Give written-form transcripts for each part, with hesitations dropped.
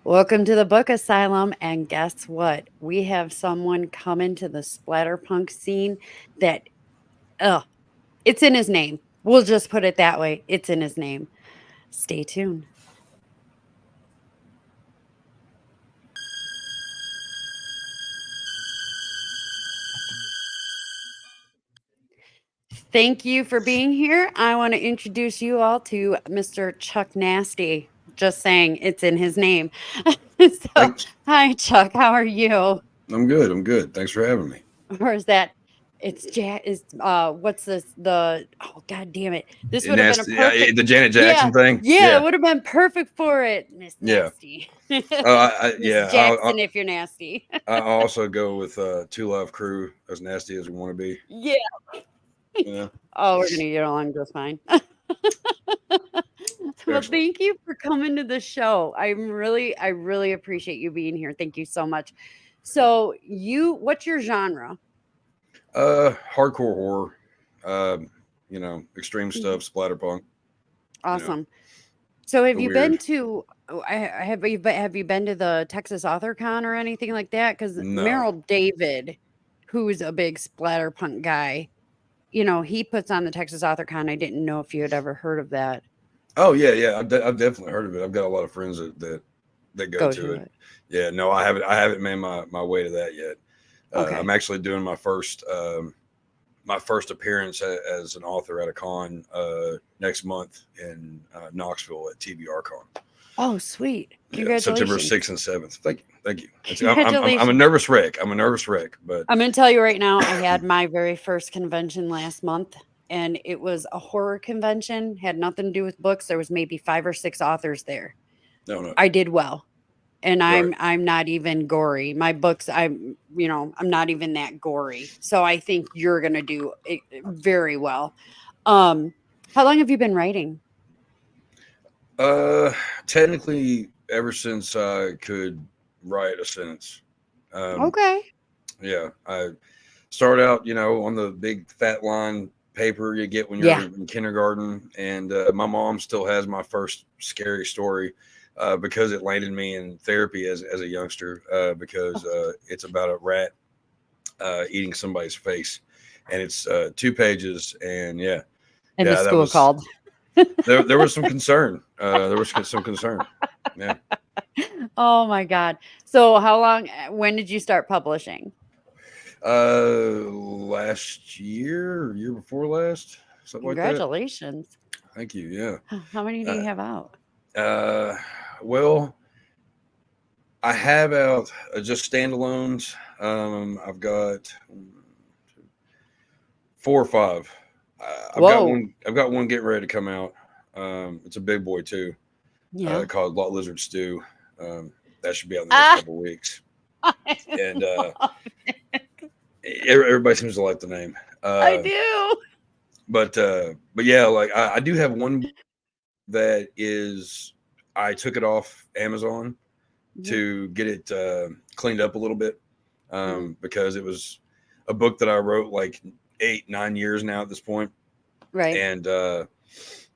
Welcome to the Book Asylum. And guess what? We have someone coming to the Splatterpunk scene that, ugh, it's in his name. We'll just put it that way. It's in his name. Stay tuned. Thank you for being here. I want to introduce you all to Mr. Chuck Nasty. Just saying, it's in his name. So, Thanks. hi, Chuck. How are you? I'm good. I'm good. Thanks for having me. Or is that it's Jack is what's this the oh god damn it. This would have been a Nasty. perfect The Janet yeah, Jackson thing. yeah, it Yeah. would have been perfect for it. Miss Yeah. Nasty. Miss Yeah. Jackson if you're nasty. I also go with Two Love Crew, as nasty as we want to be. Yeah. Yeah. Oh, we're gonna get along just fine. Well, Excellent. thank you for coming to the show. I really appreciate you being here. Thank you so much. So what's your genre? Hardcore horror. Extreme Mhm. stuff, splatterpunk. You know, Awesome. So have the you been weird. to have you been to the Texas Author Con or anything like that? Because No. Merrill David, who's a big splatterpunk guy, he puts on the Texas Author Con. I didn't know if you had ever heard of that. Oh yeah, yeah. I've definitely heard of it. I've got a lot of friends that go Go to to it. it. Yeah. No, I haven't. I haven't made my way to that yet. I'm Okay. actually doing my first appearance as an author at a con next month in Knoxville at TBR Con. Oh, sweet. Yeah, September Congratulations. 6th and 7th. Thank you, thank you. I'm a Congratulations. nervous wreck. I'm a nervous wreck, but I'm gonna tell you right now, I had my very first convention last month, and it was a horror convention, had nothing to do with books. There was maybe 5 or 6 authors there. no, no, I did well. And right. I'm not even gory. My books, I'm not even that gory. So I think you're gonna do very well. Um, how long have you been writing? Uh, Technically, ever since I could write a sentence. Um, Okay. yeah, I started out, on the big fat line paper you get when Yeah. you're in kindergarten, and my mom still has my first scary story because it landed me in therapy as a youngster because it's about a rat eating somebody's face, and it's 2 pages, and yeah, And the yeah, that school was called. there was some concern. There was some concern. Yeah. Oh my god. So how long? When did you start publishing? Last year, year before last, something like that. Congratulations. Thank you. Yeah. How many do you have out? Uh, well, I have out just standalones. I've got 4 or 5. I've got Whoa. one. I've got one getting ready to come out. It's a big boy too, Yeah. called Lot Lizard Stew. That should be out in the next Ah, couple of weeks. I And love everybody seems to like the name. I Uh, do. but yeah, like I do have one that is. I took it off Amazon Yeah. to get it cleaned up a little bit Mhm. because it was a book that I wrote like 8, 9 years now at this point, Right. and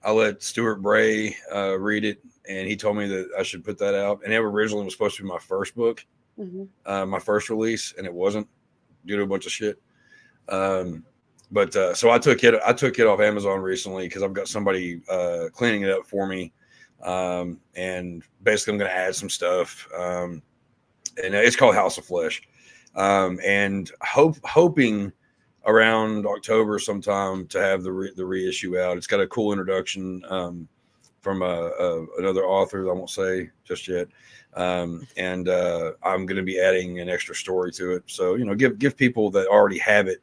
I let Stuart Bray read it, and he told me that I should put that out. And it originally was supposed to be my first book, Mhm. my first release, and it wasn't due to a bunch of shit. Um, but so I took it. I took it off Amazon recently because I've got somebody cleaning it up for me, and basically I'm going to add some stuff. And it's called House of Flesh, and hoping around October sometime to have the reissue out. It's got a cool introduction from another author that I won't say just yet. And I'm going to be adding an extra story to it. So give people that already have it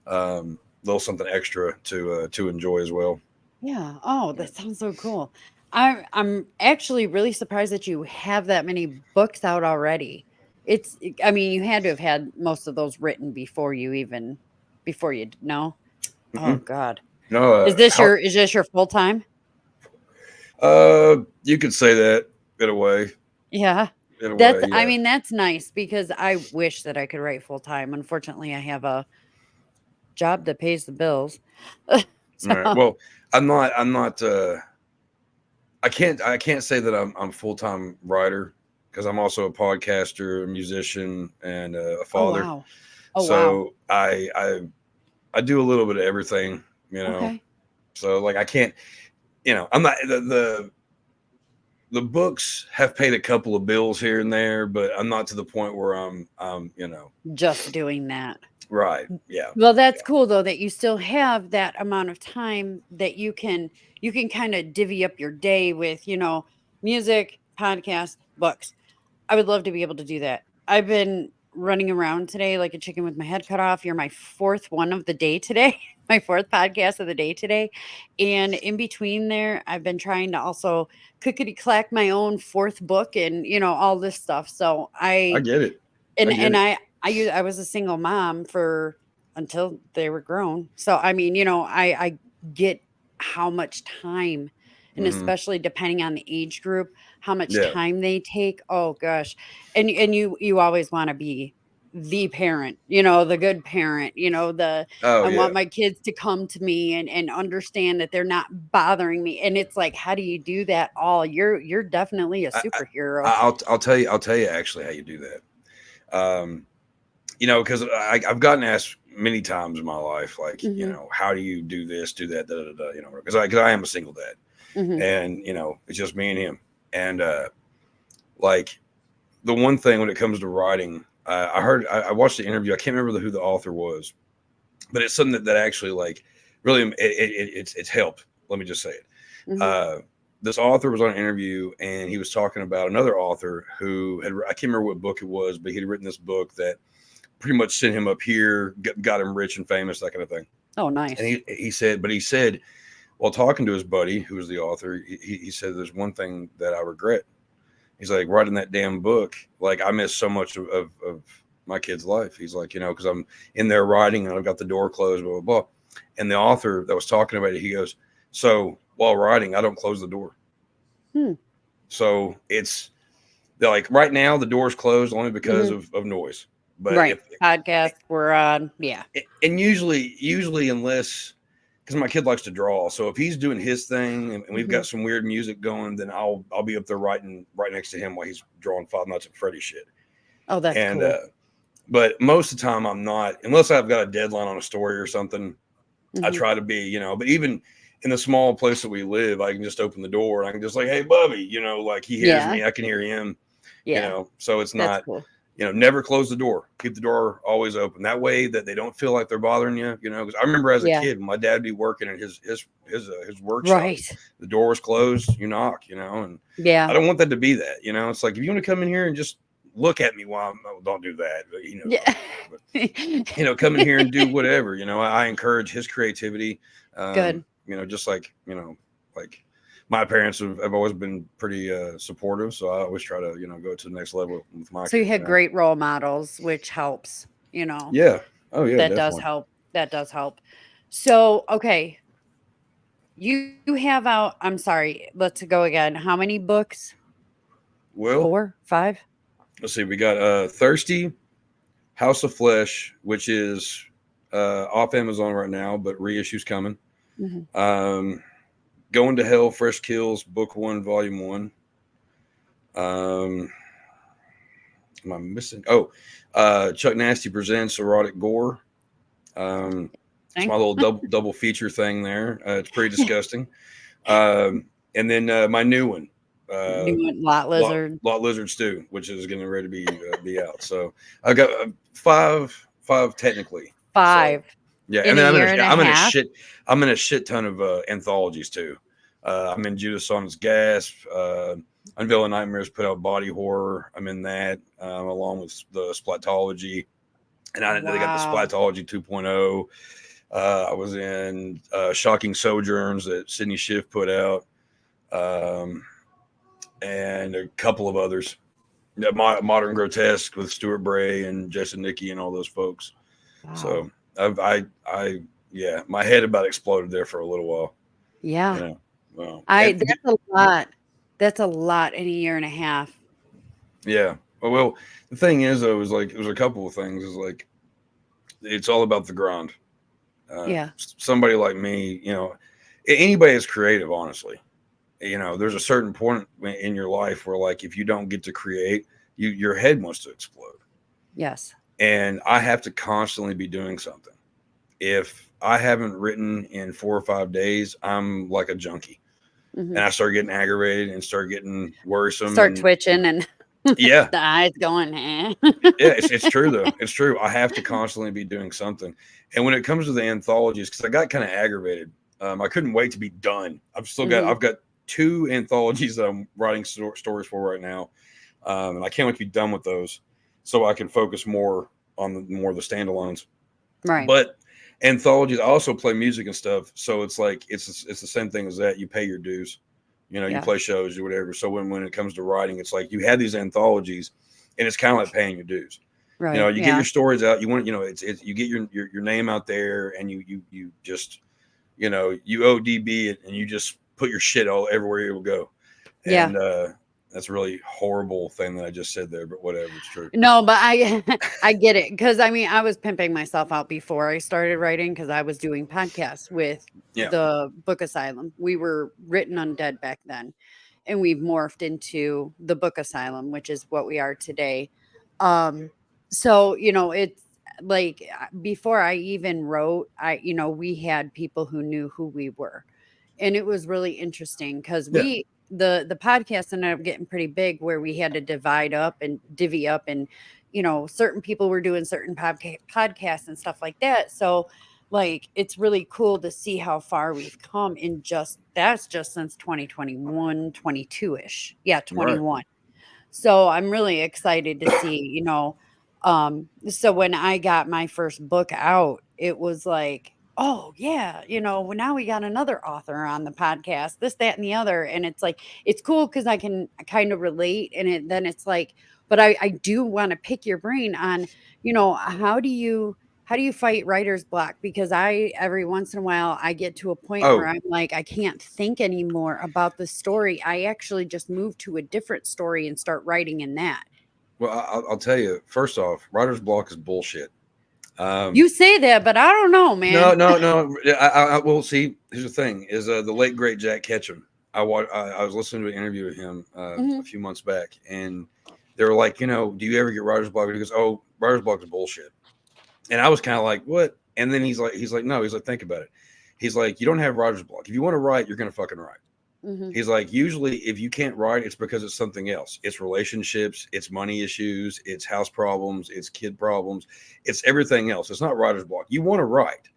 a little something extra to enjoy as well. Yeah. Oh, Yeah. that sounds so cool. I'm actually really surprised that you have that many books out already. I mean, you had to have had most of those written before you know. Oh Mm-mm. God. No, Is this your full time? you could say that in a way. Yeah. In a way, yeah. That's nice because I wish that I could write full time. Unfortunately, I have a job that pays the bills. All right. So, Well, I'm not. I'm not. I can't say that I'm full time writer. because I'm also a podcaster, a musician, and a Oh, father. wow. Oh, wow. So I do a little bit of everything, you know. Okay. So like I can't, I'm not the books have paid a couple of bills here and there, but I'm not to the point where I'm. Just doing that. Right. Yeah. Well, Yeah. that's cool though that you still have that amount of time that you can kind of divvy up your day with, music, podcasts, books. I would love to be able to do that. I've been running around today like a chicken with my head cut off. You're my fourth one of the day today, my fourth podcast of the day today. And in between there, I've been trying to also clickety clack my own fourth book and, all this stuff. So I get it. I and get and it. I was a single mom for until they were grown. So I mean, I get how much time, and Hmm. especially depending on the age group, how much Yeah. time they take. Oh gosh. And you always want to be the parent, the good parent, the Oh I yeah. want my kids to come to me and understand that they're not bothering me. And it's like, how do you do that all? You're definitely a I, I superhero. I'll tell you actually how you do that. Because I've gotten asked many times in my life, like, Mhm. how do you do this, do that, da da da, because I am a single dad, Mhm. and it's just me and him, and like the one thing when it comes to writing, I watched the interview. I can't remember who the author was, but it's something that actually like really it's helped. Let me just say it. Mhm. Uh, this author was on an interview and he was talking about another author who I can't remember what book it was, but he'd written this book that pretty much sent him up here, got him rich and famous, that kind of thing. Oh, And nice. he said, while talking to his buddy, who was the author, he said, "There's one thing that I regret." He's like, writing that damn book, like I miss so much of my kid's life. He's like, because I'm in there writing and I've got the door closed, blah, blah, blah. And the author that was talking about it, he goes, so while writing, I don't close the door. Hmm. So they're like right now the door's closed only because Mhm. of noise. But Right. if Podcast we're on. Yeah. and usually unless because my kid likes to draw, so if he's doing his thing and we've Mhm. got some weird music going, then I'll be up there writing right next to him while he's drawing Five Nights at Freddy shit. Oh, that's And cool. but most of the time I'm not, unless I've got a deadline on a story or something. I Mhm. try to be, but even in the small place that we live, I can just open the door and I can just like, hey, Bubby, like he hears Yeah. me, I can hear him, Yeah. so it's That's not, cool. never close the door. Keep the door always open. That way that they don't feel like they're bothering you, because I remember as a Yeah. kid, when my dad would be working in his workshop, Right. the door was closed, you knock, and I Yeah. don't want that to be that, it's like, if you want to come in here and just look at me while don't do that. But he knows I'm Yeah. in there, but come in here and do whatever. I encourage his creativity. Good. Just like like my parents have always been pretty supportive, so I always try to go to the next level with my So you kid. had great role models, which helps, Yeah. Oh yeah, That does definitely. help. That does help. So, okay, you have out, I'm sorry, let's go again. How many books? Well, 4, 5? let's see. We got Thirsty, House of Flesh, which is off Amazon right now, but reissue's coming. Mhm. Um, Going to Hell, Fresh Kills, Book One, Volume One. Um, am I missing? Oh, Chuck Nasty presents erotic gore. It's my Thing? little double feature thing there. It's pretty disgusting. And then my new one, uh, New Lot Lizard. Lot Lizard Stew, which is getting ready to be out. So I got five technically. So 5 yeah, and in a then year and a half. I'm in a shit ton of anthologies too. I'm in Judas on His Gas. Unveiling Nightmares put out Body Horror. I'm in that along with the Splatology, and they got the Wow. Splatology 2.0. I was in Shocking Sojourns that Sydney Schiff put out, um, and a couple of others. Modern Grotesque with Stuart Bray and Jason Nicky and all those folks. Wow. So yeah, my head about exploded there for a little while. You Yeah. know, well, I and That's a lot. That's a lot in a year and a half. yeah, well, the thing is though, is like there's a couple of things. Is like it's all about the grind. Yeah. Somebody like me, anybody is creative, honestly. there's a certain point in your life where, like, if you don't get to create, your head wants to explode. Yes. And I have to constantly be doing something. If I haven't written in 4 or 5 days, I'm like a junkie, Hmm. and I start getting aggravated and start getting worrisome. Start And twitching and yeah, the eyes going, eh? yeah, it's true though. It's true. I have to constantly be doing something. And when it comes to the anthologies, because I got kind of aggravated, I couldn't wait to be done. Hmm. I've got two anthologies that I'm writing stories for right now, and I can't wait to be done with those, so I can focus more on more of the standalones. Right. But anthologies, I also play music and stuff, so it's like it's the same thing as that. You pay your dues, you Yeah. play shows or whatever. So when it comes to writing, it's like you have these anthologies, and it's kind of like paying your dues. Right. You get Yeah. your stories out. You want, it's you get your name out there, and you just, you ODB it, and you just put your shit all everywhere it will go. Yeah. And that's a really horrible thing that I just said there, but whatever, it's true. No, but I I get it, because I mean, I was pimping myself out before I started writing, because I was doing podcasts with Yeah, the Book Asylum. We were written undead back then, and we've morphed into the Book Asylum, which is what we are today. Um, so it's like, before I even wrote, we had people who knew who we were, and it was really interesting, because yeah, the podcast ended up getting pretty big, where we had to divide up and divvy up, and certain people were doing certain podcasts and stuff like that. So, like, it's really cool to see how far we've come in just since 2021, 22 ish. Yeah, right. 21. So I'm really excited to see, so when I got my first book out, it was like, oh yeah, well, now we got another author on the podcast, this, that, and the other. And it's like, it's cool because I can kind of relate. And then it's like, but I do want to pick your brain on, how do you fight writer's block? Because every once in a while, I get to a point where Oh, I'm like, I can't think anymore about the story. I actually just move to a different story and start writing in that. well, I'll tell you. First off, writer's block is bullshit. Um, You say that, but I don't know, no, man. no, no. I will see. Here's the thing: is the late great Jack Ketchum. I was listening to an interview with him a Hmm. few months back, and they were like, do you ever get writer's block? He goes, oh, writer's block is bullshit. And I was kind of like, what? And then he's like, no. He's like, think about it. He's like, you don't have writer's block. If you want to write, you're gonna fucking write. Hmm. He's like, usually if you can't write, it's because it's something else. It's relationships, it's money issues, it's house problems, it's kid problems, it's everything else. It's not writer's block. You want to write,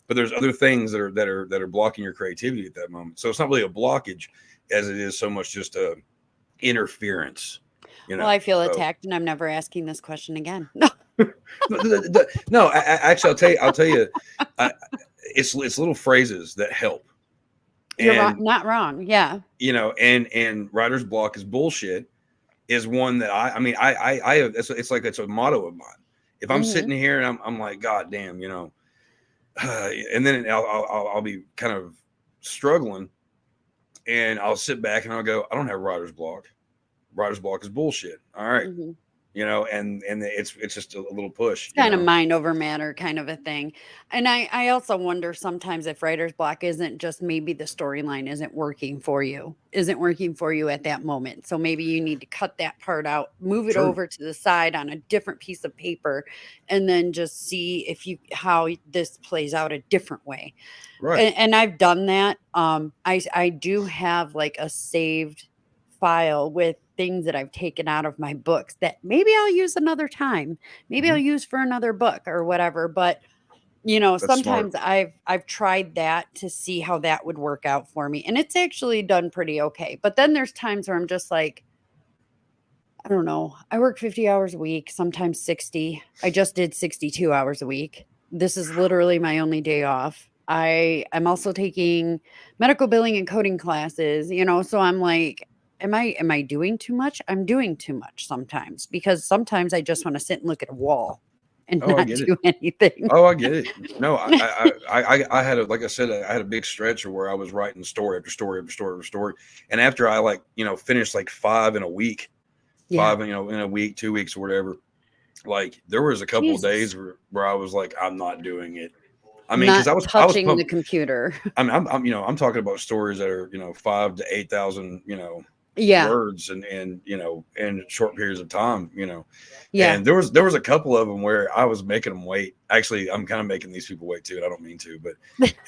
but there's other things that are blocking your creativity at that moment. So it's not really a blockage as it is so much just a interference, you Well, know. I feel So attacked, and I'm never asking this question again. no, actually, I'll tell you, I, it's little phrases that help, You're wrong, and not wrong. Yeah. and writer's block is bullshit is one that I mean I have it's like it's a motto of mine. If I'm Hmm. sitting here and I'm like, God damn, and then I'll be kind of struggling, and I'll sit back and I'll go, I don't have writer's block. Writer's block is bullshit. All right, Hmm. and it's just a little push, It's kind of mind over matter kind of a thing. And I also wonder sometimes if writer's block isn't just, maybe the storyline isn't working for you at that moment. So maybe you need to cut that part out, move it True, over to the side on a different piece of paper, and then just see how this plays out a different way. right. And I've done that. I do have like a saved file with things that I've taken out of my books that maybe I'll use another time. Maybe I'll Hmm. use for another book or whatever. But That's smart. sometimes I've tried that to see how that would work out for me, and it's actually done pretty okay. But then there's times where I'm just like, I don't know. I work 50 hours a week, sometimes 60. I just did 62 hours a week. This is literally my only day off. I'm also taking medical billing and coding classes, so I'm like, am I doing too much? I'm doing too much sometimes, because sometimes I just want to sit and look at a wall and Oh, I not get it. do anything. Oh, I get it. No, I had like I said, I had a big stretch where I was writing story after story after story after story, and after I finished like five in a week, Yeah. in a week, 2 weeks or whatever, like there was a couple of Jesus. days where I was like, I'm not doing it. I mean, because Not I was touching the pumped. computer. I mean, I'm talking about stories that are 5 to 8,000 Yeah. words and in short periods of time. Yeah. And there was a couple of them where I was making them wait. Actually, I'm kind of making these people wait too, and I don't mean to, but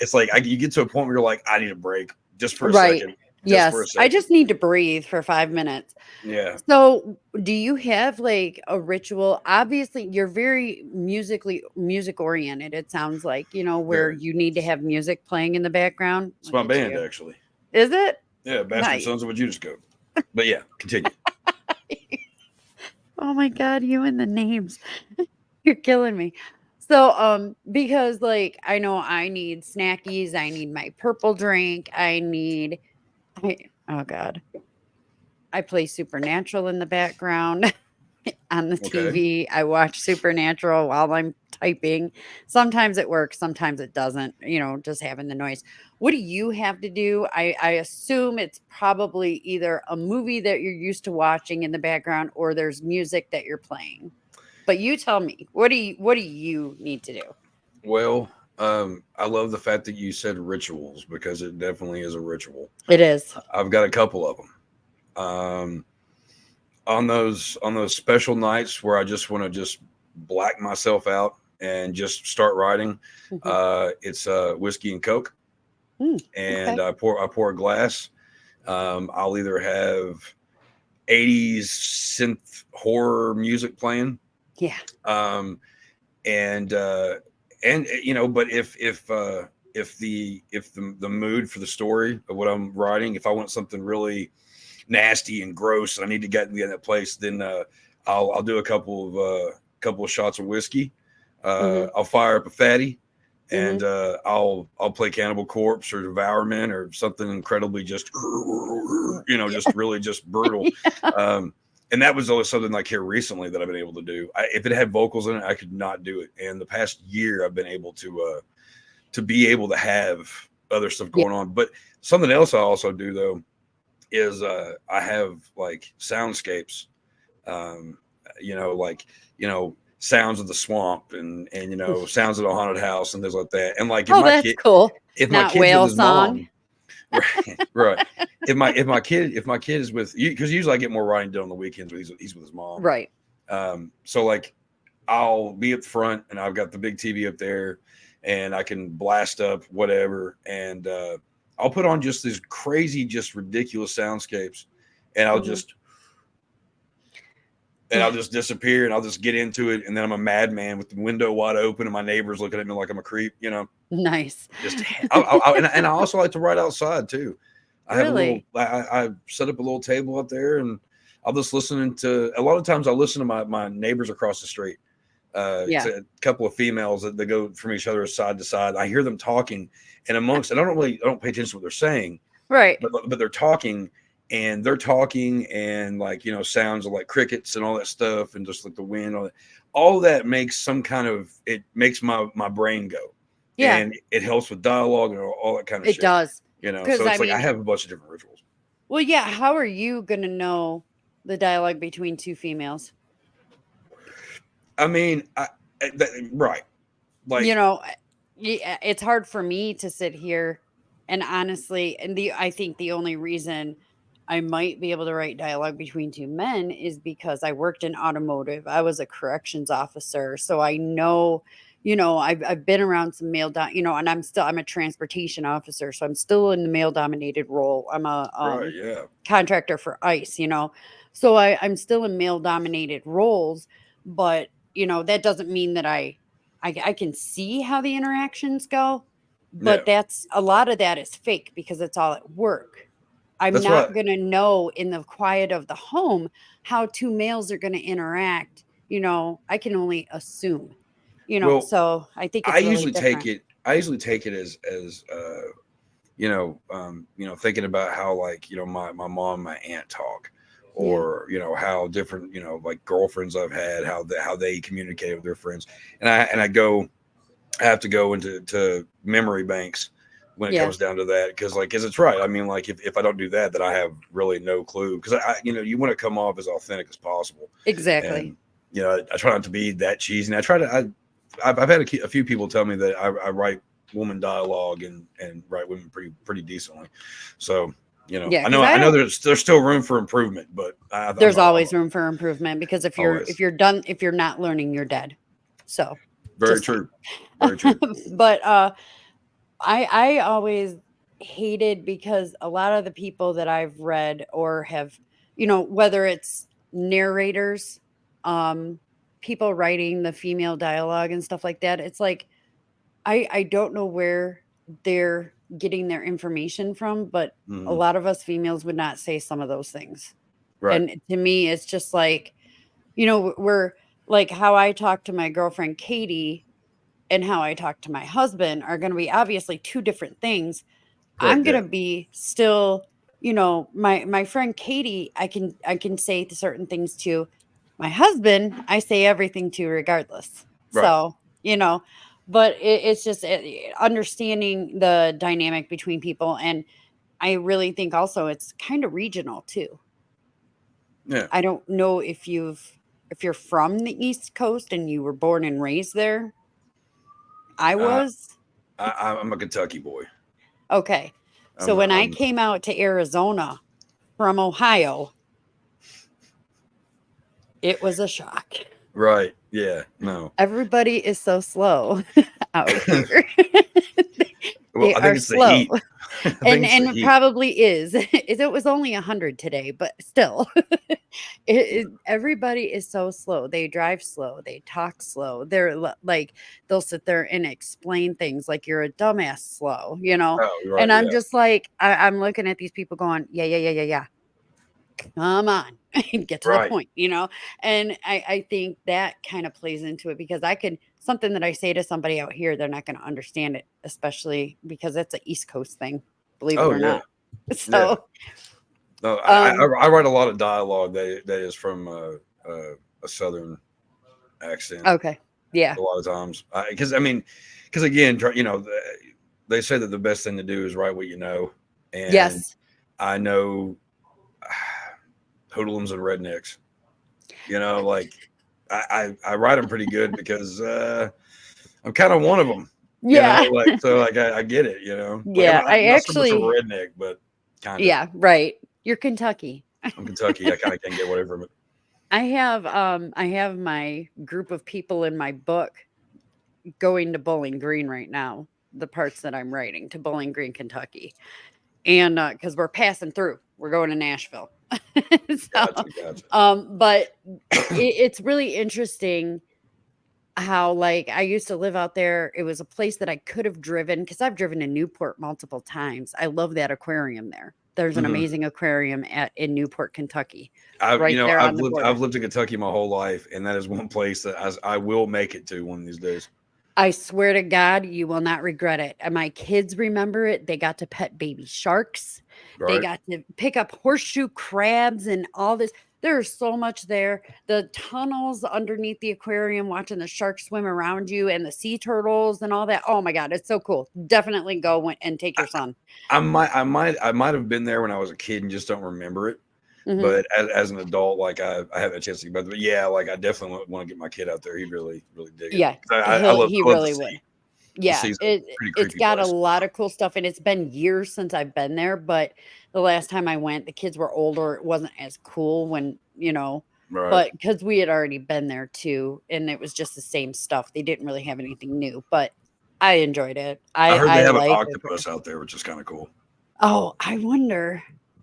it's like you get to a point where you're like, I need a break just for a Right. second, just for a Yes. I second. just need to breathe for 5 minutes. Yeah, So, do you have like a ritual? Obviously, you're very music oriented. It sounds like, where very. you need to have music playing in the background. It's Look my at band you. actually. Is it? Yeah, Bastard Nice. Sons of a Judas Goat. But yeah, continue. Oh my god, you and the names. You're killing me. So, because like I know I need snackies, I need my purple drink, I oh god. I play Supernatural in the background on the Okay. TV. I watch Supernatural while I'm typing. Sometimes it works, sometimes it doesn't, just having the noise. What do you have to do? I assume it's probably either a movie that you're used to watching in the background or there's music that you're playing. But you tell me, what do you need to do? Well, I love the fact that you said rituals because it definitely is a ritual. It is. I've got a couple of them. On those special nights where I just want to just black myself out and just start writing, Mhm. it's whiskey and coke, and Okay. I pour a glass. I'll either have 80s synth horror music playing, Yeah. um, and but if the mood for the story of what I'm writing, if I want something really nasty and gross and I need to get in that place, then I'll do a couple of shots of whiskey. Mhm. I'll fire up a fatty, and Mhm. I'll play Cannibal Corpse or Devourman or something incredibly just just really just brutal. Yeah. Um, and that was always something like here recently that I've been able to do. If it had vocals in it, I could not do it. And the past year, I've been able to be able to have other stuff Yeah. going on. But something else I also do though is I have like soundscapes, um, like sounds of the swamp and sounds of the haunted house and things like that. And like Oh, that's cool. if my Not kid's with whale his song. mom, right, right. If my kid is with you, because usually I get more writing done on the weekends when he's with his mom. Right. So like I'll be up front and I've got the big TV up there and I can blast up whatever and I'll put on just these crazy, just ridiculous soundscapes and I'll Mhm. just and I'll just disappear and I'll just get into it and then I'm a madman with the window wide open and my neighbors looking at me like I'm a creep. Nice. Just and I also like to write outside too. I have a little. Really? I set up a little table up there, and I'll just listening to. A lot of times, I listen to my neighbors across the street. It's Yeah. a couple of females that they go from each other side to side. I hear them talking, and amongst, and I don't pay attention to what they're saying, Right. but they're talking, and they're talking, and like sounds of like crickets and all that stuff, and just like the wind, all that makes some kind of it makes my brain go, Yeah, and it helps with dialogue and all that kind of it shit. does. So Because I it's like I mean, have a bunch of different rituals. well, yeah, how are you gonna know the dialogue between 2 females? I mean, right, You like know, yeah, it's hard for me to sit here and honestly and I think the only reason I might be able to write dialogue between 2 men is because I worked in automotive. I was a corrections officer, so I know, I've been around some and I'm a transportation officer, so I'm still in the male dominated role. I'm a right, yeah, contractor for ICE, so I'm still in male dominated roles, but that doesn't mean that I can see how the interactions go, yeah. but that's a lot of that is fake because it's all at work. I'm That's what. not going to know in the quiet of the home how 2 males are going to interact. I can only assume. Well, So I think I it's really usually take different. it. I usually take it as thinking about how like my mom, and my aunt talk, Yeah. or how different like girlfriends I've had, how they communicate with their friends, and I have to go into memory banks when it Yeah. comes down to that because it's right. I mean, like if I don't do that, then I have really no clue because you want to come off as authentic as possible, Exactly. and I try not to be that cheesy. And I try to. I've had a few people tell me that I write woman dialogue and write women pretty decently. So Yeah, because I I know don't. there's still room for improvement, but There's always room for improvement because always if you're done, if you're not learning, you're dead. So very just saying. true, very true. But I always hated because a lot of the people that I've read or have, whether it's narrators, um, people writing the female dialogue and stuff like that, it's like I don't know where they're getting their information from, but a Hmm. lot of us females would not say some of those things. Right, And to me, it's just like, we're like how I talk to my girlfriend Katie and how I talk to my husband are going to be obviously two different things. I'm correct, going yeah, to be still, my friend Katie, I can say certain things to. My husband, I say everything to regardless. right. So, but it's just understanding the dynamic between people, and I really think also it's kind of regional too. Yeah, I don't know if you're from the East Coast and you were born and raised there. I uh, was. I'm a Kentucky boy. Okay. So when I I'm came out to Arizona from Ohio, it was a shock. right. Yeah, no. Everybody is so slow out here. Well, They I think are it's the slow. heat. I think And it's the it heat. probably is. It was only 100 today, but still. Everybody is so slow. They drive slow, they talk slow. Like they'll sit there and explain things like you're a dumbass slow. Oh, right, And I'm yeah, just like I'm looking at these people going, "Yeah, yeah, yeah, yeah, yeah. Come on." Get to the right. point. And I think that kind of plays into it because I can something that I say to somebody out here, they're not going to understand it, especially because it's a East Coast thing, believe it Oh, or yeah, not. yeah. So, No, um, I write a lot of dialogue that is from a southern accent okay. Yeah. a lot of times because because again they say that the best thing to do is write what you know, and Yes. I know hoodlums and rednecks. Like I write them pretty good because I'm kind of one of them. Yeah. Like so like I get it. Like Yeah. I'm I not so much of a actually, redneck, but kind of. yeah, right. You're Kentucky. I'm Kentucky. I kind of can't get whatever. But I have my group of people in my book going to Bowling Green right now, the parts that I'm writing to Bowling Green, Kentucky. And because we're passing through, we're going to Nashville. So, gotcha, gotcha. but it's really interesting how, like, I used to live out there. It was a place that I could have driven because I've driven to Newport multiple times. I love that aquarium there. There's an Hmm. amazing aquarium in Newport, Kentucky, right there on the I've border. lived in Kentucky my whole life, and that is one place that I will make it to one of these days. I swear to God, you will not regret it. And my kids remember it. They got to pet baby sharks. They Right? got to pick up horseshoe crabs and all this. There's so much there. The tunnels underneath the aquarium, watching the sharks swim around you and the sea turtles and all that. Oh my God, it's so cool. Definitely go and take your son. I might have been there when I was a kid and just don't remember it. Hmm. But as an adult, like I have a chance to get back. But yeah, like I definitely want to get my kid out there. He'd really dig it. Yeah, he I love the really sea. would. The Yeah, sea's a pretty it's creepy got a place. lot of cool stuff, and it's been years since I've been there, but the last time I went, the kids were older, it wasn't as cool Right. but because we had already been there too, and it was just the same stuff. They didn't really have anything new, but I enjoyed it. I heard they I have an like it. octopus out there, which is kind of cool. Oh, I wonder.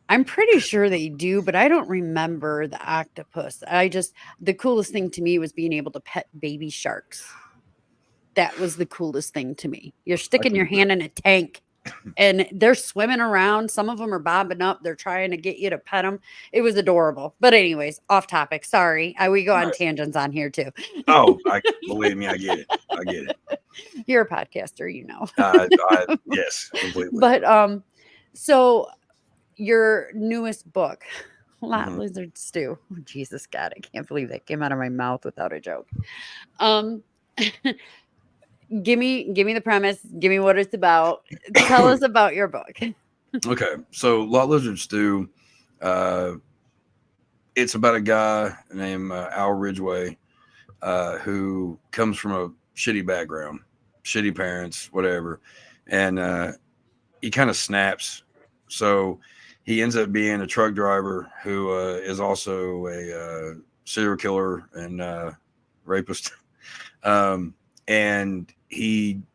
I'm pretty sure they do, but I don't remember the octopus. The coolest thing to me was being able to pet baby sharks. That was the coolest thing to me. You're I sticking can your do that. hand in a tank and they're swimming around. Some of them are bobbing up. They're trying to get you to pet them. It was adorable. But anyways, off topic. Sorry. We go on Right. tangents on here too. Oh, I believe me, I get it. I get it. You're a podcaster. Yes, completely. But so your newest book, Lot Hmm. Lizard Stew. Oh, Jesus God, I can't believe that came out of my mouth without a joke. Um give me the premise, give me what it's about. Tell us about your book. Okay, so Lot Lizard Stew, uh, it's about a guy named Al Ridgway who comes from a shitty background. shitty parents, whatever, and he kind of snaps. So he ends up being a truck driver who is also a serial killer and rapist. And when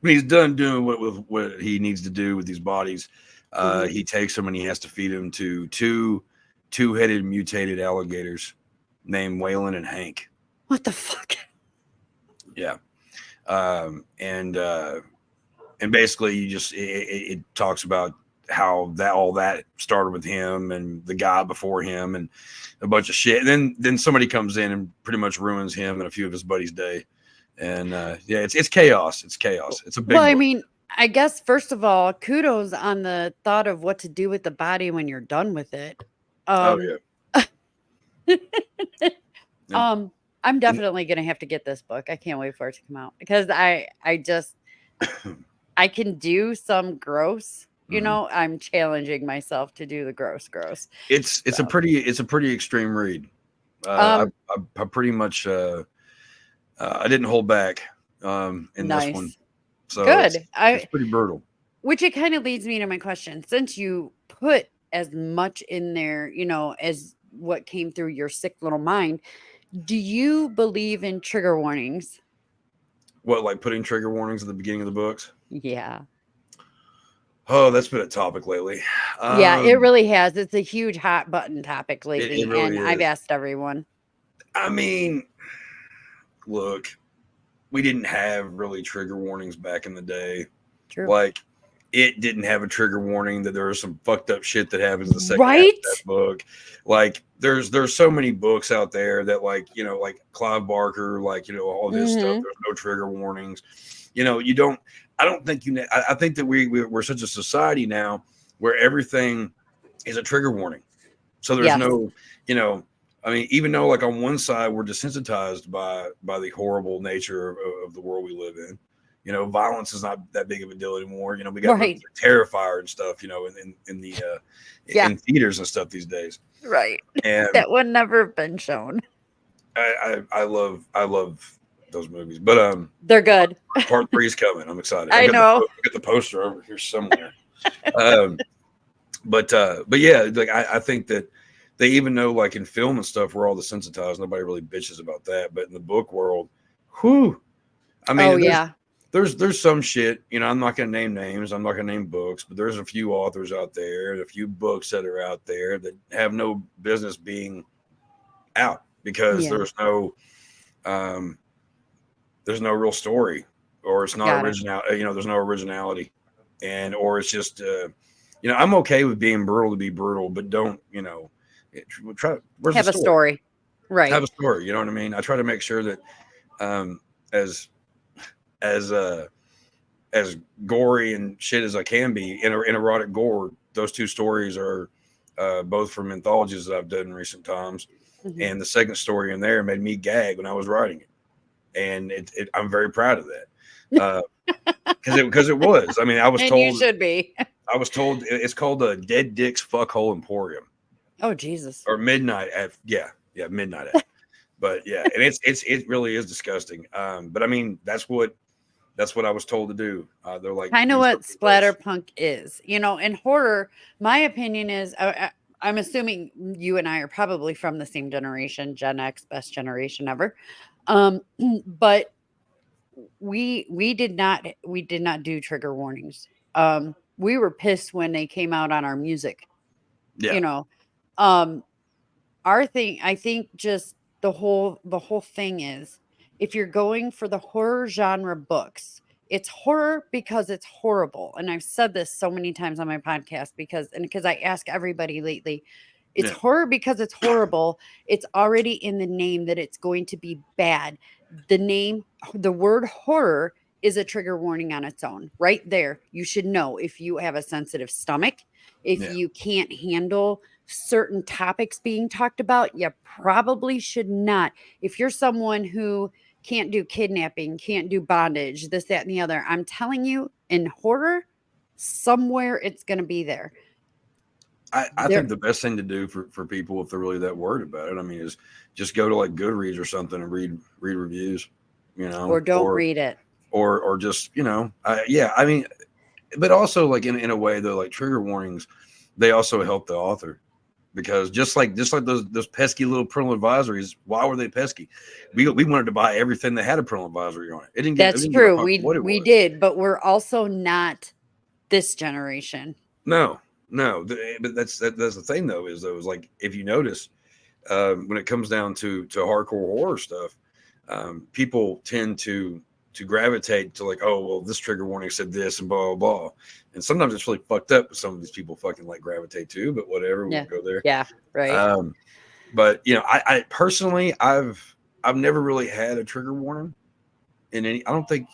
he's done doing what he needs to do with these bodies, Mhm. he takes them and he has to feed them to two-headed mutated alligators named Waylon and Hank. What the fuck? Yeah. And basically you just it talks about how that all that started with him and the guy before him and a bunch of shit. And then somebody comes in and pretty much ruins him and a few of his buddies' day. And yeah, it's chaos. It's chaos. It's a Well, big I book. mean, I guess first of all, kudos on the thought of what to do with the body when you're done with it. Oh Um, yeah. I'm And definitely gonna have to get this book. I can't wait for it to come out because I just I can do some gross. You mhm. know, I'm challenging myself to do the gross. It's So, a pretty extreme read. um, I pretty much I didn't hold back in this one, nice, so good. it's pretty brutal. Which it kind of leads me to my question. Since you put as much in there, as what came through your sick little mind, do you believe in trigger warnings? What, like putting trigger warnings at the beginning of the books? Yeah. Oh, that's been a topic lately. Yeah, it Um, really has. It's a huge hot button topic it lately, really and I've is. asked everyone. I mean, look, we didn't have really trigger warnings back in the day. True. Like, it didn't have a trigger warning that there was some fucked up shit that happens in the second half of Right? that book. Like, there's so many books out there that, like, like Clive Barker, like, all this stuff. Mhm. There's no trigger warnings. You don't. I don't think you. I think that we're such a society now where everything is a trigger warning. So there's Yes. no, you know, I mean, even though like on one side we're desensitized by the horrible nature of the world we live in, violence is not that big of a deal anymore. We got movies Right. like Terrifier and stuff, in the Yeah. in theaters and stuff these days. Right. And That would never have been shown. I love those movies, but They're good. part three is coming. I'm excited. I know. I've got the poster over here somewhere. Um, but yeah, like I think that they even know like in film and stuff we're all desensitized. Nobody really bitches about that. But in the book world, whew, I Oh mean, yeah. there's some shit. I'm not gonna name names. I'm not gonna name books, but there's a few authors out there, and a few books that are out there that have no business being out because Yeah. um, there's no real story, or it's not Got it. original. There's no originality, or it's just I'm okay with being brutal to be brutal, but don't try. Where's the Have a story? story. Right. Have a story. You know what I mean? I try to make sure that um, as as uh, as gory and shit as I can be in erotic gore. Those two stories are both from anthologies that I've done in recent times, Mhm. and the second story in there made me gag when I was writing it, and I'm very proud of that. Because it was. I mean, And you should be. I was told it's called the Dead Dick's Fuckhole Emporium Oh, Jesus. or Midnight at Midnight at. But yeah, and it really is disgusting. But I mean, that's what I was told to do. They're like, Kind of do what something gross. splatterpunk is. In horror, my opinion is I'm assuming you and I are probably from the same generation, Gen X, best generation ever. Um, but we did not do trigger warnings. We were pissed when they came out on our music, Yeah, you know. Um, our thing, I think, just the whole thing is, if you're going for the horror genre books, it's horror because it's horrible. And I've said this so many times on my podcast because I ask everybody lately, it's yeah, horror because it's horrible. It's already in the name that it's going to be bad. The word horror is a trigger warning on its own. Right there, you should know if you have a sensitive stomach, if yeah. you can't handle certain topics being talked about, you probably should not. If you're someone who can't do kidnapping, can't do bondage, this, that, and the other, I'm telling you, in horror, somewhere it's going to be there. I There think the best thing to do for people if they're really that worried about it, I mean, is just go to like Goodreads or something and read reviews, or don't or read it. or just yeah. I mean, but also like in a way though, like trigger warnings, they also help the author because just like those pesky little parental advisories. Why were they pesky? We wanted to buy everything that had a parental advisory on it. It That's didn't give a true. fuck what it We was. did, but we're also not this generation. No, no. But that's the thing though is like if you notice when it comes down to hardcore horror stuff, people tend to gravitate to like, oh well, this trigger warning said this and blah blah blah, and sometimes it's really fucked up. But some of these people fucking like gravitate to, but whatever, we Yeah. won't go there. Yeah. Right. Um, but I personally, I've never really had a trigger warning in any. I don't think.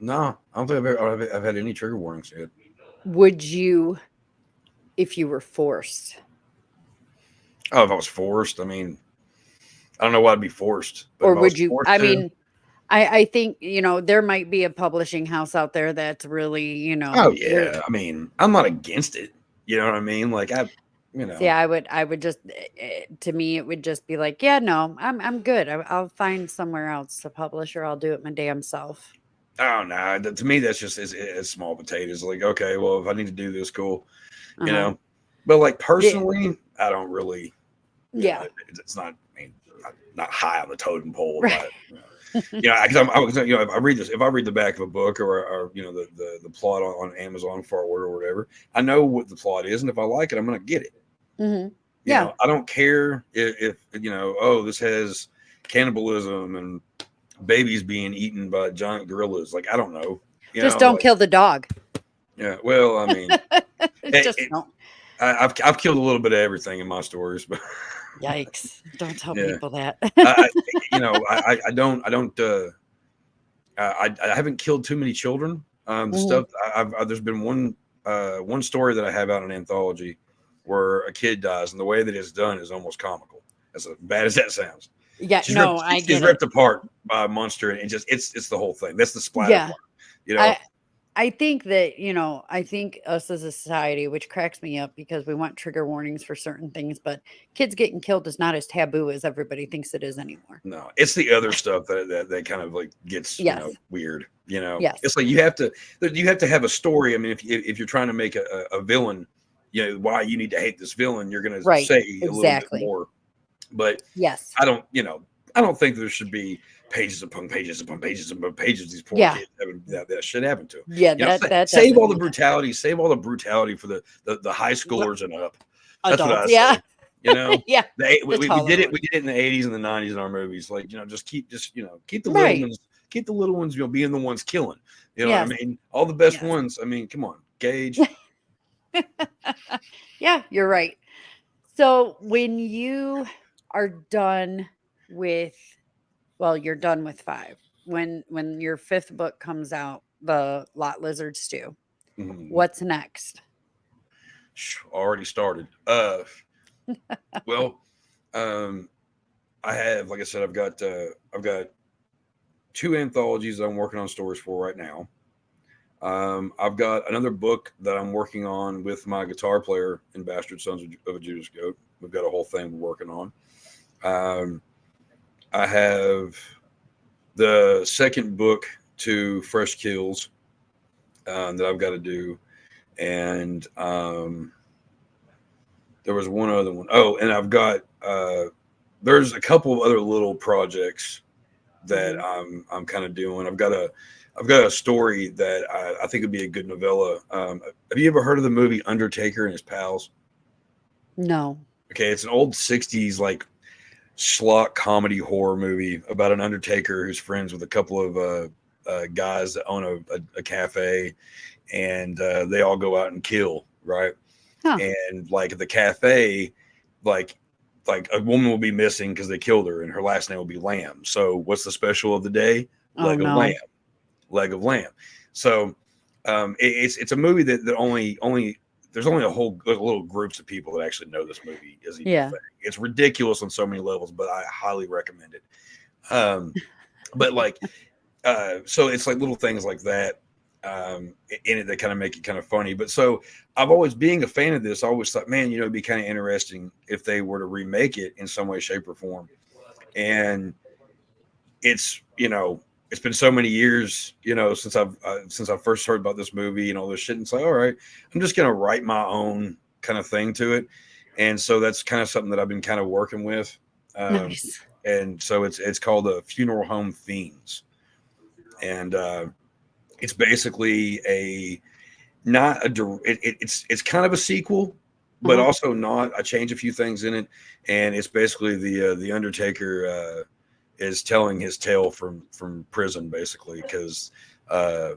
No, I don't think I've had any trigger warnings yet. Would you, if you were forced, Oh, if I was forced, I mean, I don't know why I'd be forced, but or if I was would you? forced I to, mean, I think there might be a publishing house out there that's really oh they're yeah, I mean, I'm not against it. You know what I mean? Like see, I would just to me it would just be like, yeah, no, I'm good. I'll find somewhere else to publish, or I'll do it my damn self. oh no, to me that's just it's small potatoes. Like, okay, well, if I need to do this, cool, you Uh-huh. know. But like Yeah. personally, I don't really, Yeah. it's not. I mean, not high on the totem pole. If Right. I, because if I read this, if I read the back of a book or the plot on Amazon forward or whatever, I know what the plot is, and if I like it, I'm gonna get it. Hmm. Yeah. I don't care if oh, this has cannibalism and babies being eaten by giant gorillas. Like, I don't know. Just don't Like, kill the dog. yeah. Well, I mean, Just it, don't. I've killed a little bit of everything in my stories, but Yikes. Don't tell yeah, people that. I I haven't killed too many children. The Mhm. stuff there's been one story that I have out in anthology where a kid dies, and the way that it's done is almost comical. As bad as that sounds, Yeah, no, I she's get it. ripped apart by a monster, and it's the whole thing. That's the splatter Yeah. part, you know. I I think that, I think us as a society, which cracks me up because we want trigger warnings for certain things, but kids getting killed is not as taboo as everybody thinks it is anymore. No, it's the other stuff that kind of like gets Yes. weird. Yes. It's like you have to have a story. I mean, if you're trying to make a villain, why you need to hate this villain, you're going to Right. say a little bit Exactly. more. But Yes. I don't think there should be pages upon pages upon pages upon pages. These poor Yeah. kids having that shit happen to them. Yeah, that Save doesn't all the need to brutality. Save all the brutality for the high schoolers and up. That's what I adults. Yeah. say. You know, Yeah. The we taller did it. ones. We did it in the '80s and the '90s in our movies. Like, just keep the little Right. ones. Keep the little ones. Being the ones killing. You know what I Yes. mean? All the best Yes. ones. I mean, come on, Gage. Yeah, you're right. So when you are done with, well, you're done with five. When your fifth book comes out, the Lot Lizard Stew, Mhm. what's next? Already started. Well, um, I have, like I said, I've got two anthologies that I'm working on stories for right now. I've got another book that I'm working on with my guitar player in Bastard Sons of a Judas Goat. We've got a whole thing we're working on. I have the second book to Fresh Kills that I've got to do, and there was one other one. Oh, and I've got there's a couple of other little projects that Mhm. I'm kind of doing. I've got a story that I think would be a good novella. Have you ever heard of the movie Undertaker and His Pals? No. Okay, it's an old '60s like schlock comedy horror movie about an Undertaker who's friends with a couple of guys that own a cafe, and they all go out and kill, right? Huh. And like the cafe, like a woman will be missing because they killed her, and her last name will be Lamb. So what's the special of the day? Oh Leg of lamb, no. leg of lamb. So it's a movie that only there's only a whole little groups of people that actually know this movie is even a Yeah. thing. It's ridiculous on so many levels, but I highly recommend it. Um, but like so it's like little things like that in it that kind of make it kind of funny. But so I've always, being a fan of this, I always thought, man, it'd be kind of interesting if they were to remake it in some way, shape, or form. And it's it's been so many years, since I first heard about this movie and all this shit. And it's like, all right, I'm just gonna write my own kind of thing to it, and so that's kind of something that I've been kind of working with. Um, Nice. and so it's called Funeral Home Themes, and it's basically a not a it's kind of a sequel, but Uh-huh. also not. I change a few things in it, and it's basically the Undertaker is telling his tale from prison, basically, uh,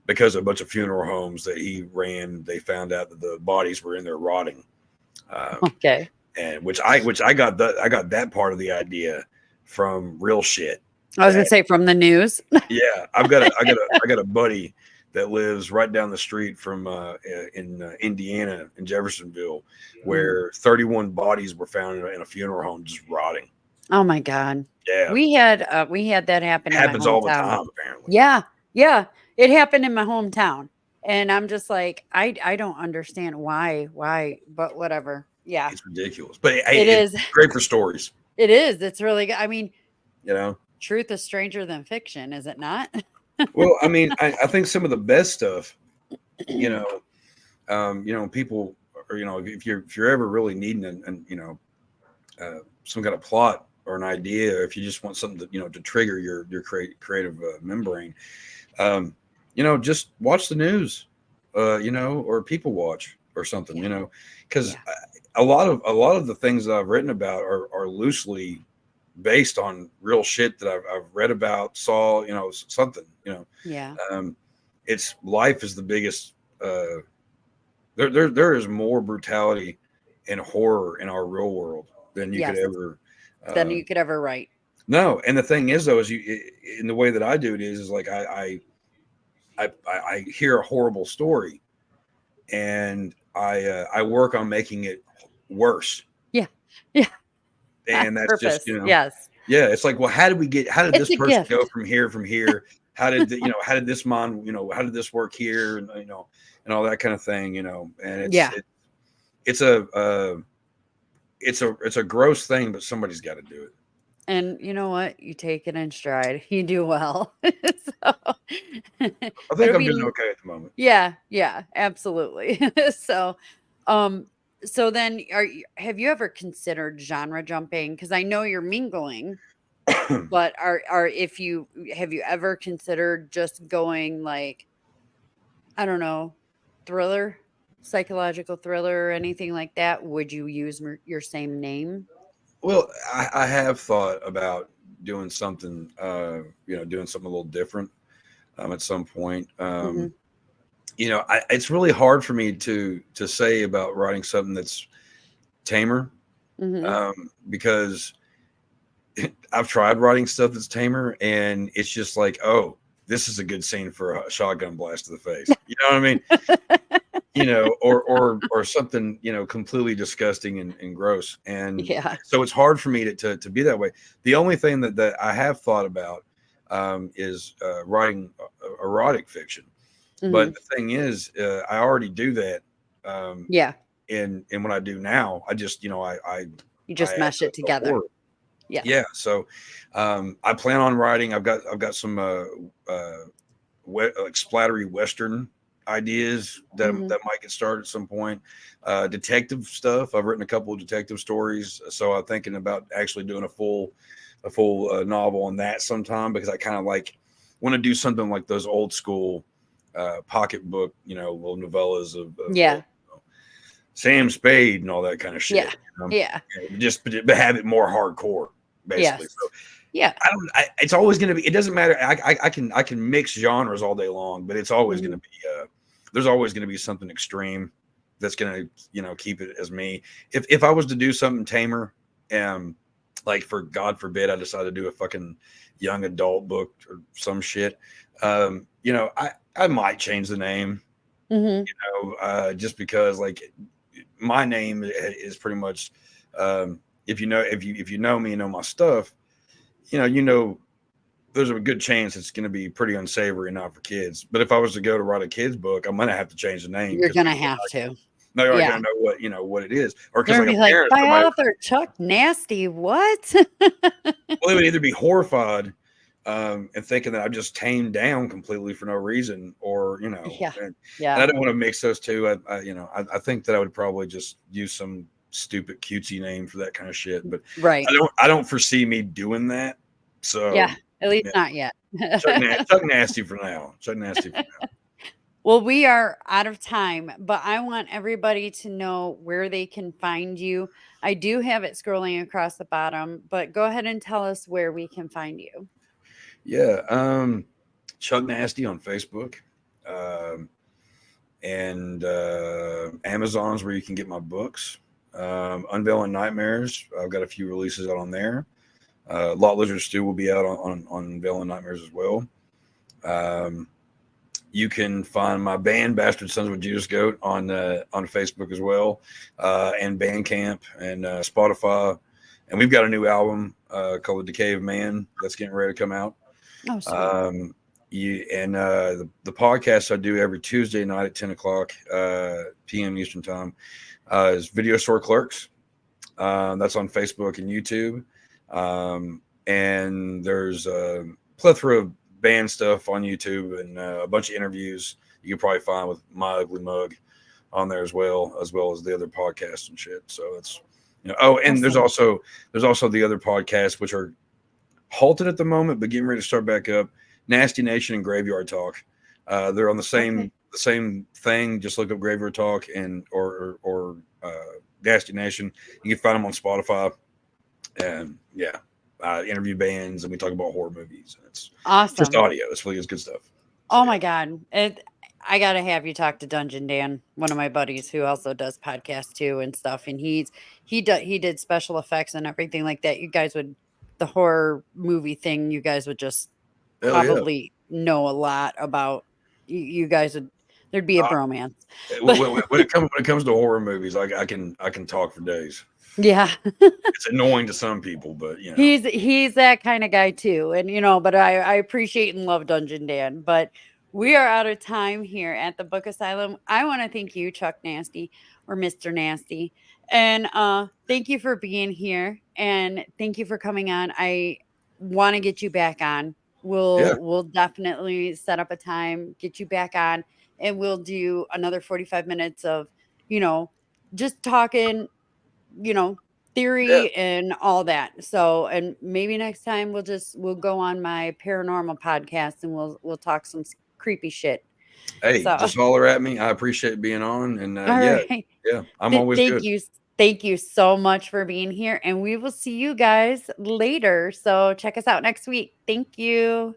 because a bunch of funeral homes that he ran, they found out that the bodies were in there rotting, um, Okay. and which I got that part of the idea from real shit. I was gonna That say from the news. Yeah, I got a buddy that lives right down the street from in Indiana, in Jeffersonville, Mhm. where 31 bodies were found in a funeral home just rotting. Oh my god. Yeah, We had that happen in my happens all the hometown. time apparently. Yeah, yeah, it happened in my hometown, and I'm just like, I don't understand why, but whatever. Yeah, It's ridiculous, but it hey, it's is. great for stories. It is. It's really good. I mean, You know. truth is stranger than fiction, is it not? Well, I mean, I think some of the best stuff, you know, people, or if you're ever really needing some kind of plot or an idea, or if you just want something to trigger your creative membrane, um, just watch the news, or people watch or something, Yeah, because yeah, a lot of the things that I've written about are loosely based on real shit that I've read about, saw, something, yeah. um, it's life is the biggest. There is more brutality and horror in our real world than you could Yes. ever. Than Uh, you could ever write. no, and the thing is, though, is in the way that I do it is like I hear a horrible story, and I work on making it worse, Yeah, yeah. On and that's just purpose. Yes. yeah. It's like, well, how did It's this a person go gift. from here? How did this mind, how did this work here, and and all that kind of thing, and Yeah. it's a it's a gross thing, but somebody's got to do it. And you know what? You take it in stride. You do well. So I think it'll I'm doing be okay at the moment. yeah, yeah, absolutely. So, um, so then have you ever considered genre jumping? Because I know you're mingling, but are if you have you ever considered just going like, I don't know, thriller, psychological thriller or anything like that? Would you use your same name? Well, I have thought about doing something, doing something a little different at some point. Mhm. It's really hard for me to say about writing something that's tamer, Mhm. because I've tried writing stuff that's tamer, and it's just like, oh, this is a good scene for a shotgun blast to the face. You know what I mean? Or something, completely disgusting and gross. And Yeah. so it's hard for me to be that way. The only thing that I have thought about is writing erotic fiction. But Mhm. the thing is, I already do that. Um, Yeah. and what I do now, I just, You I just add mesh it the together. horror. Yes. Yeah. So I plan on writing. I've got some like splattery western ideas Mhm. that might get started at some point. Detective stuff. I've written a couple of detective stories, so I'm thinking about actually doing a full novel on that sometime, because I kind of like want to do something like those old school pocketbook, little novellas of Yeah. Sam Spade and all that kind of Yeah. shit. Yeah. And just but have it more hardcore, basically. Yes. So Yeah. I don't. It's always going to be. It doesn't matter. I can mix genres all day long, but it's always going to Mhm. be. There's always going to be something extreme that's going to keep it as me. If I was to do something tamer, um, like, for God forbid I decide to do a fucking young adult book or some shit, I might change the name. Mhm. Just because, like, my name is pretty much, if you know me and know my stuff, there's a good chance it's going to be pretty unsavory and not for kids. But if I was to go to write a kids book, I'm going to have to change the name, You're because gonna have to. they're not Yeah. going to know what it is, or because, They're like, gonna a be like, parent, "By somebody, author Chuck Nasty, what?" well, they would either be horrified and thinking that I just tamed down completely for no reason, or Yeah. and I Yeah. don't want to mix those two. I think that I would probably just use some stupid cutesy name for that kind of shit, but Right. I don't foresee me doing that. Yeah. So At least yeah, not yet. Chuck Nasty for now. Chuck Nasty for Well, we are out of time, but I want everybody to know where they can find you. I do have it scrolling across the bottom, but go ahead and tell us where we can find you. yeah. Chuck Nasty on Facebook. Um, and Amazon's where you can get my books. Unveiling Nightmares, I've got a few releases out on there. Lot Lizard Stew will be out on Unveiling Nightmares as well. Um, you can find my band Bastard Sons of a Judas Goat on Facebook as well, and Bandcamp and Spotify. And we've got a new album called The Decay of Man that's getting ready to come out. Oh, sweet. Um, the podcast I do every Tuesday night at 10 o'clock p.m. Eastern time is Video Store Clerks. That's on Facebook and YouTube. And there's a plethora of band stuff on YouTube and a bunch of interviews you can probably find with My Ugly Mug on there as well as the other podcasts and shit. So it's oh, and Awesome. there's also the other podcasts which are halted at the moment, but getting ready to start back up. Nasty Nation and Graveyard Talk. They're on Okay. the same thing. Just look up Graveyard Talk and or Nasty Nation. You can find them on Spotify. And yeah, interview bands and we talk about horror movies. And it's just Awesome. audio. It's good stuff. So Oh yeah, my God. I gotta have you talk to Dungeon Dan, one of my buddies who also does podcasts too and stuff. And he did special effects and everything like that. You guys would the horror movie thing, you guys would just hell yeah. probably know a lot about. You guys would there'd be a Uh, bromance. But when it comes to horror movies, I can talk for days. yeah. It's annoying to some people, but He's that kind of guy too, and, but I appreciate and love Dungeon Dan, but we are out of time here at the Book Asylum. I wanna thank you, Chuck Nasty or Mr. Nasty, and, thank you for being here, and thank you for coming on. I wanna get you back on. yeah, We'll definitely set up a time, get you back on, and we'll do another 45 minutes of, you know, just talking you know, yeah. theory and all that. So, and maybe next time we'll go on my paranormal podcast and we'll talk some creepy shit. Hey, So, just holler at me. I appreciate being on, and all right. yeah, I'm always good. Thank you so much for being here and we will see you guys later. So, check us out next week. Thank you.